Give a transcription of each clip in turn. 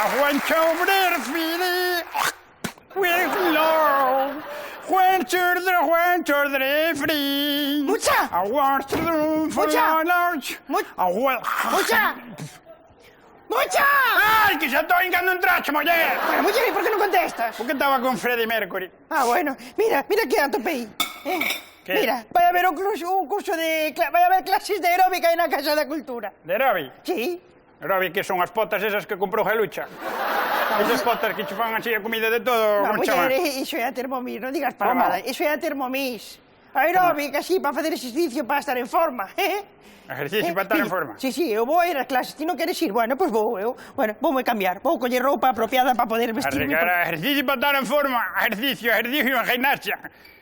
When children feeling with love. When children free. Mucha. I want to do for Mucha. large. Mucha. ¡Mucha! ¡Ay, que xa estou hincando un tracho, muller! Bueno, Mucha, ¿y por qué no contestas? Porque estaba con Freddie Mercury. Ah, bueno. Mira que atopei. ¿Qué? Mira, vai haber un curso de... Vai haber clases de aeróbica na Casa da Cultura. De Robbie. Sí. Robbie, que son as potas esas que comprou Gelucha. Esas potas que chufan así a comida de todo, No, como chaman. iso é a Thermomix, non digas parvada. Iso é a Thermomix. Aeróbica, así, para facer exercicio, para estar en forma. Ejercicio para estar en forma. Sí, eu vou a ir ás clases. Ti non queres ir? Bueno, pois vou eu. Bueno, voume cambiar. Vou coller roupa apropiada para poder vestirme. Ejercicio para estar en forma. Ejercicio en gimnasia.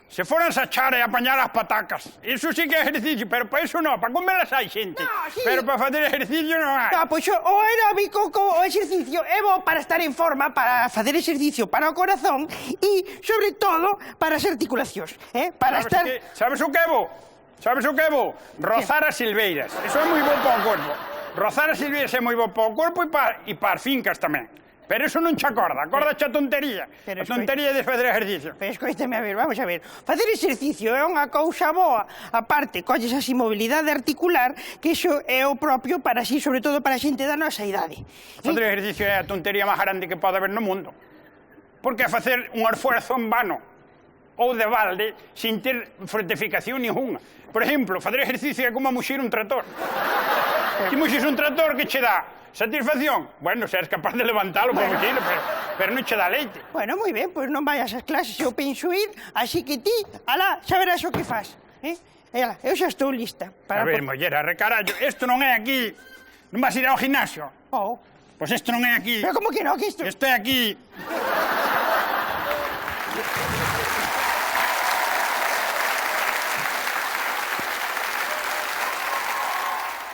Se foran a echar e apañar as patacas. Iso sí que é ejercicio, pero para iso non. Para comerlas hai xente. No, sí. Pero para facer ejercicio non hai. No, pois o aeróbico, o exercicio, é bo para estar en forma, para facer exercicio para o corazón e, sobre todo, para as articulacións. Para estar... Sabes o que é bo? Sabes o que é bo? Rozar as silveiras. Iso é moi bo para o corpo. Rozar as silveiras é moi bo para o corpo e para as fincas tamén. Pero iso non che acorda a tontería. A tontería de fazer exercicio. Pero escoítame, a ver, vamos a ver. Facer exercicio é unha cousa boa. A parte, colles así mobilidade articular, que iso é o propio para así, sobre todo para a xente da nosa idade. Facer exercicio é a tontería máis grande que pode haber no mundo. Porque é facer un esforzo en vano ou de balde sin ter fortificación ninguna. Por exemplo, facer exercicio é como muxir un tractor. Ti muxis un tractor que che dá satisfacción. Bueno, se eres capaz de levantalo por muxilo, pero non che dá leite. Bueno, moi ben, pois non vayas ás clases, eu penso ir, así que ti, alá, xa verás o que faz. Alá, eu xa estou lista. A ver, muller, arrecarallo, isto non é aquí. Non vas ir ao gimnasio? Oh. Pois isto non é aquí. Pero como que non, que isto? Isto é aquí.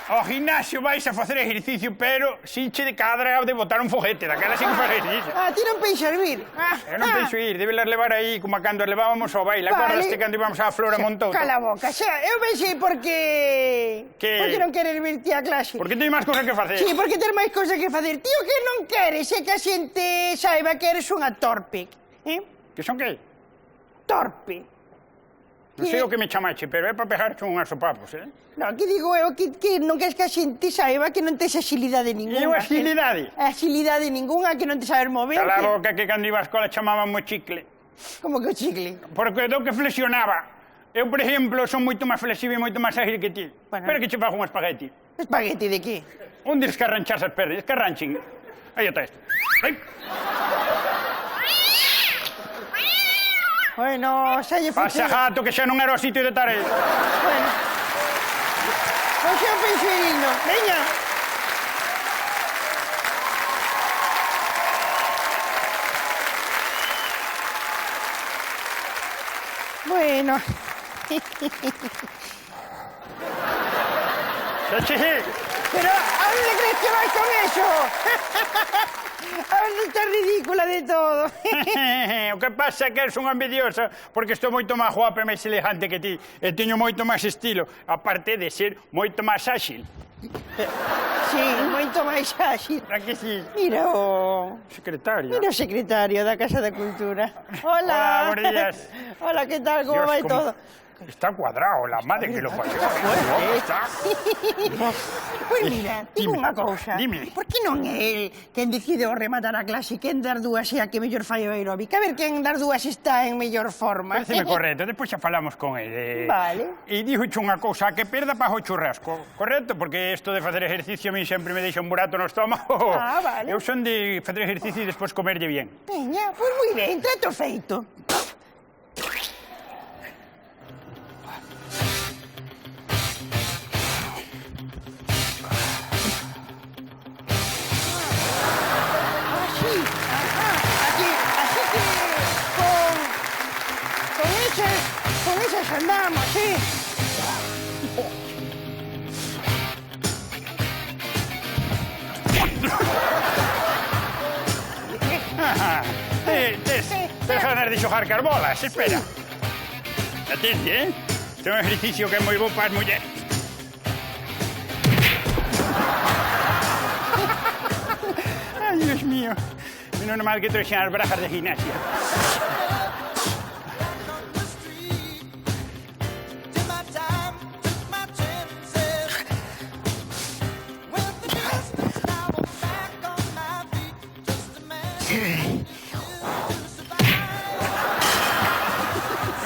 Ao gimnasio vais a facer exercicio, pero sin che de cadra de botar un foguete, daquela sí que faz exercicio. Ah, ti non pensas vir? Eu non penso ir, debelas levar aí como cando as levábamos ao baile. Acordaste cando íbamos á Flora Montouto? Cala a boca, xa, eu pensei porque... Que? Porque non queres vir ti á clase. Porque tens máis cousas que facer. Sí, porque ter máis cousas que facer. Tío, que non queres é que a xente saiba que eres unha torpe. Que son que? Torpe. Non sei o que me chamache, pero é para pegarche unhas sopapos, Non, que digo eu que non queres que a xente saiba que non tes agilidade ninguna. E agilidade? Agilidade ninguna, que non te sabes mover. Cala a boca, que cando iba á escola chamábamos chicle. Como que o chicle? Porque do que flexionaba. Eu, por exemplo, son moito máis flexible e moito máis ágil que ti. Bueno. Pero que che fago un espagueti. Espagueti de que? Onde escarranchas as pernas? Escarranchen. Aí está isto. Ai. Bueno, xa lle Pasa, gato, que xa non era o sitio de estar aí. Bueno. Pois xa penso indo. Veña. Bueno. Xa che... Pero, a onde crees que vais con eso? A onde está ridícula de todo. O que pasa é que eres unha envidiosa porque estou moito máis guapa e máis elegante que ti e teño moito máis estilo, aparte de ser moito máis áxil. Sí, moito máis áxil. A que sí? Mira o... Secretario. Mira o secretario da Casa da Cultura. Hola. Hola, buenos días. Hola, que tal? Como Dios, vai todo? Está cuadrado, la madre que lo parió. Está. Pois mira, digo unha cousa. Dime. Por que non é el quen decide o rematar a clase quen das dúas é a que mellor fai o aeróbica? A ver quen das dúas está en mellor forma. Pareceme correcto, despois xa falamos con ele. Vale. E dixoche unha cousa, que perda para o churrasco, correcto? Porque isto de facer exercicio a mí sempre me deixa un burato no estómago. Ah, vale. Eu son de facer exercicio e despois comerlle bien. Veña, pois moi ben, trato feito. Con esas andamos, sí. Tes ganas de xogar carbolas, espera. Atente, Este é un ejercicio que é moi bo para as mulleres. Ai, Dios mío. Menos mal que trouxen as brajas de gimnasia.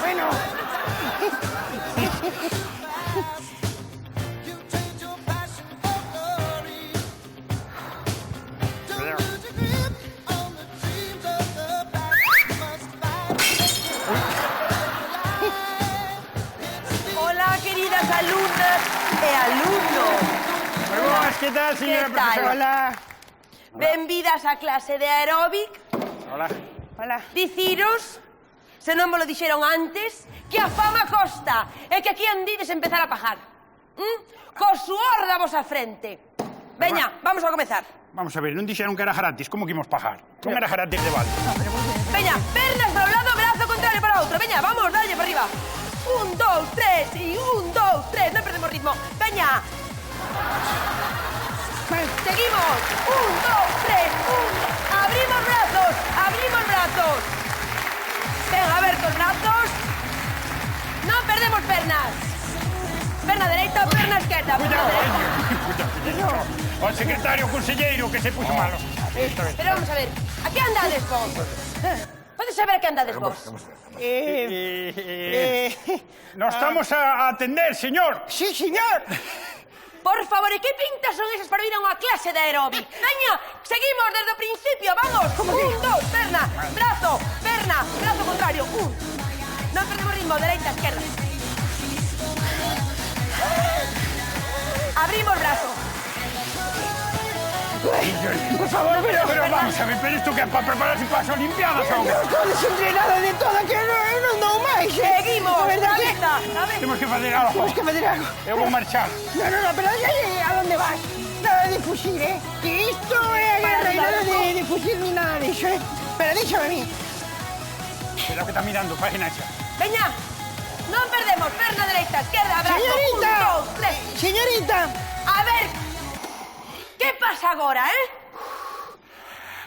Bueno. Hola, queridas alumnas e alumnos. Moi boas, que tal, señora Que tal? profesora? Hola. Benvidas á clase de aeróbic. Hola. Hola. Diciros, se non me lo dixeron antes, que a fama costa e que aquí andides empezar a pajar. Co suor da vosa frente. Veña, vamos a comezar. Vamos a ver, non dixeron que era gratis, como que imos pagar? Non era gratis de balde. Veña, pernas para un lado, brazo contrario para outro. Veña, vamos, dalle para arriba. 1, 2, 3 y 1, 2, 3. Non perdemos ritmo. Veña. Seguimos. 1, 2, 3. Abrimos brazos. Abrimos brazos. Venga, abertos brazos. Non perdemos pernas. Perna dereita, perna esquerda. Perna Cuidado, dereita. O secretario conselleiro que se puso malo. Pero vamos a ver. A que andades vos? Podes saber a que andades vos? Nos estamos a atender, señor. Sí, señor. Por favor, e que pintas son esas para ir a unha clase de aeróbic? Veña, seguimos desde o principio, vamos. 1, 2, perna, brazo contrario. 1. Non perdemos ritmo, dereita, esquerda. Abrimos brazo. Por favor, Pero vamos a ver, pero isto que é para prepararse para as Olimpiadas, Eu ou? estou desentrenada de toda, que eu non dou máis. Seguimos, A verdad que cabeza, cabeza. Temos que facer algo. temos que fazer algo. Eu vou marchar. No, pero ¿a dónde vas? Nada de fugir, ¿eh? Que isto é a guerra e nada de fugir ni nada de iso, ¿eh? Pero déxame a mí. Pero que está mirando, página xa. Veña, non perdemos, perna dereita, esquerda, brazo. Señorita. 1, 2, 3. Señorita, A ver, que pasa agora,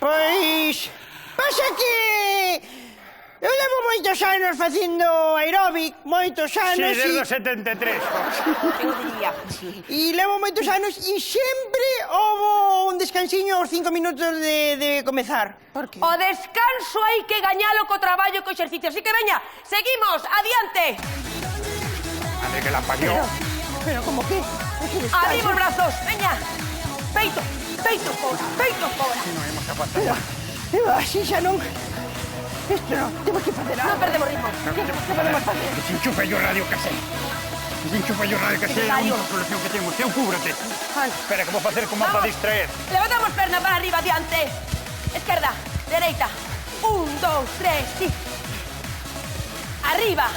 pois... Pasa que... Eu levo moitos anos facendo aeróbic, moitos Sí, anos desde o 73. Que o diría. e levo moitos anos e sempre houve un descansiño aos 5 minutos de comezar. Por que? O descanso hai que gañalo co traballo e co exercicio. Así que veña, seguimos, adiante. Madre que la parió. Pero como que? Abrimos brazos, veña. Peito, peito fora. Non imos a aguantar. Pero así xa non... Isto non, temos que facer Non algo. perdemos ritmo. Que podemos facer? Que se enchufe yo radio casé. Que se enchufe yo radio casé. É a única solución que temos. Eu cúbrate. Espera, que vou facer como para distraer. Levantamos perna para arriba, adiante. Esquerda, dereita. 1, 2, 3, sí. Arriba.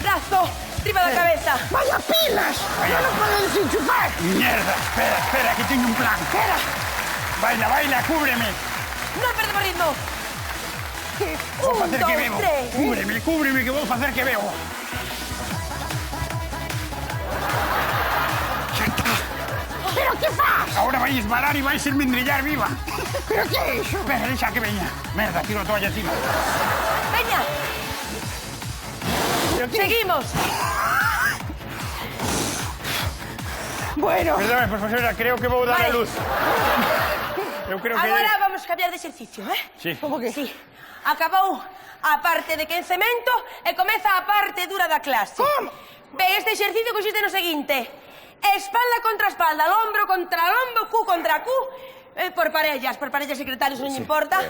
Brazo, arriba da cabeza. Vaya pilas! Vaya. Non podo desenchufar! Mierda, espera, que teño un plan. Espera! Baila, cúbreme. Non perdemos ritmo. Vou 1, facer que 2, bebo. 3. Cúbreme, que vou facer que bebo. Pero que faz? Ahora vai esbalar e vai ser mendrillar viva. Pero que é iso? Espera, deixa que veña. Merda, tiro a toalla encima. Veña. Pero que... Seguimos. Bueno, Perdón, profesora, creo que vou dar a Vale. luz. Eu creo que... Agora vamos cambiar de exercicio, Sí. como que? Sí. Acabou a parte de quencemento e comeza a parte dura da clase. Como? Ben, este exercicio consiste no seguinte. Espalda contra espalda, lombro contra lombro, cu contra cu, por parellas, secretarios, non importa.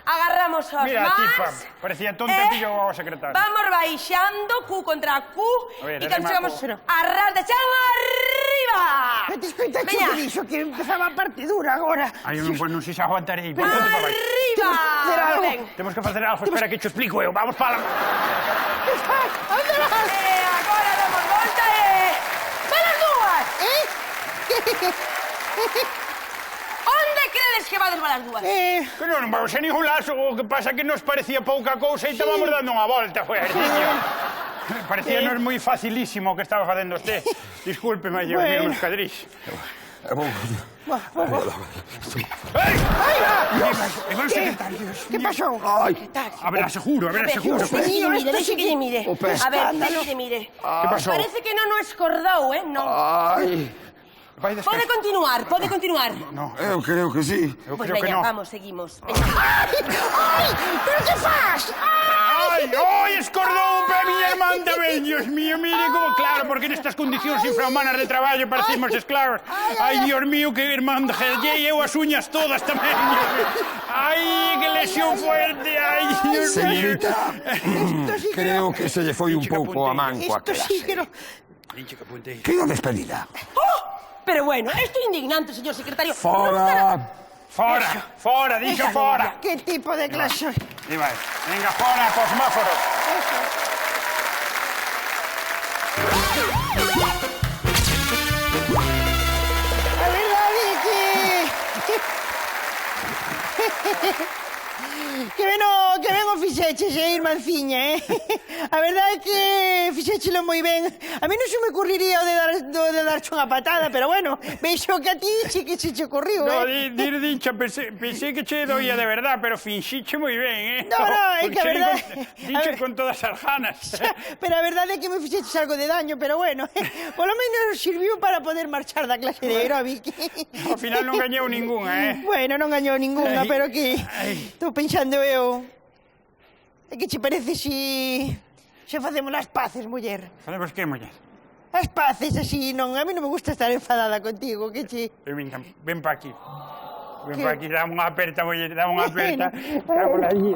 Agarramos as Mira, mans. tipa, parecía tonta e pillo ao secretario. Vamos baixando, cu contra cu, A ver, e cando chegamos remato. a ras de chan arriba. que te escoita que Veña. te dixo que empezaba a parte dura agora. Ai, non sei se aguantarei. Ponte para baixo. Arriba. Hacer algo. Ben. Temos que facer algo. Espera que te explico eu. Vamos para la... Que faz? Onde vas? Agora damos volta e... Van as dúas! Eh? Onde credes que vades van as dúas? Que non vamos a ningún lazo. O que pasa que nos parecía pouca cousa e estábamos dando unha volta. Foi ejercicio. Parecía nos moi facilísimo o que estaba facendo usted. Disculpe, me llevo Bueno. menos cadrís. ¿Qué pasó? A ver, seguro, a ver, seguro. Deixe que lle mire, deixe que lle mire. A ver, deixe que lle mire. Que pasou? Parece que non o escordou, non. Vai descansar. Pode continuar. No, Eu creo que sí. eu Pois creo que veña, no. vamos, seguimos. Veña. Ai, pero que faz? ¡Ay! ¡Ay! ¡Escordou a miña irmán tamén! Dios mío, mire como... Claro, porque nestas condicións infrahumanas de traballo parecimos esclavos. Ai, Dios mío, que irmán de Lle eu as uñas todas tamén. Dios mío. Ai, que lesión fuerte. Ai, Dios mío. Señorita, creo que se lle foi un Chica, pouco a apunte. manco a Esto sí clase. que no... Dicho que apuntei. Quedo despedida. Pero bueno, esto é indignante, señor secretario. Fora. Fora, fora, dixo fora. ¿Qué tipo de clase? E vai, venga, fora, cosmóforo. A verdade é que ben o fixeches, irmanciña, A verdade é que fixéchelo moi ben. A mí non se me ocurriría o de darche unha patada, pero bueno, veixo que a ti sí que se che ocurriu, No, dicho, pensé que che doía de verdad, pero finxiche moi ben, No, é que a verdade... Dicho con todas as ganas. Pero a verdade é que me fixeches algo de daño, pero bueno, polo menos sirviu para poder marchar da clase de aeróbic. Ao final non gañou ningunha, Bueno, non gañou ningunha, Ai, pero que... ai. Estou pensando eu... É que che parece se facemos as paces, muller? Facemos que, muller? As paces, así, non... A mí non me gusta estar enfadada contigo, que che... Ven pa aquí. Ven ¿Qué? pa aquí, dame unha aperta, muller, dame unha aperta. Bueno. Dame allí.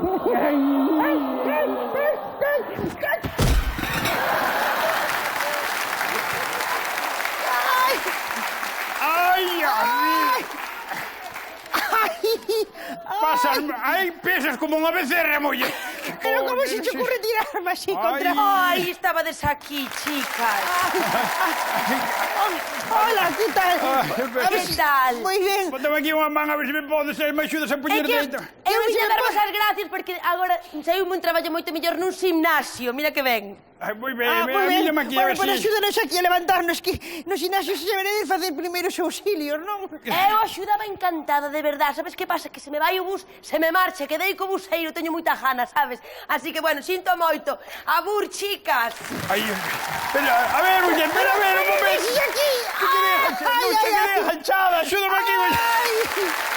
Ai, ai, pasas, ai, pesas como unha becerra, muller. Pero como se che ocurre tirarme así Ai. contra... Ai, estabades aquí, chicas. Hola, que tal? Que tal? Moi ben. Bótame aquí unha man a ver se me podes, me axudas a É poñer que dentro. eu vim a darvos as gracias porque agora saiu un traballo moito mellor nun gimnasio. Mira que ben. Ai, moi ben, Moi ben. mírame aquí a ver Bueno, si... axúdanos aquí a levantarnos, que no gimnasio se debería de facer primeiros auxilios, non? Eu axudaba encantada, de verdad. Sabes que pasa? Que se me vai o bus, se me marcha, quedei co buseiro, teño moita gana, sabes? Así que, bueno, sinto moito. Abur, chicas. Ai, espera, a ver, muller, espera, a ver, un momento. Aquí! Non che quedei agachada, axúdame aquí, muller. Ai!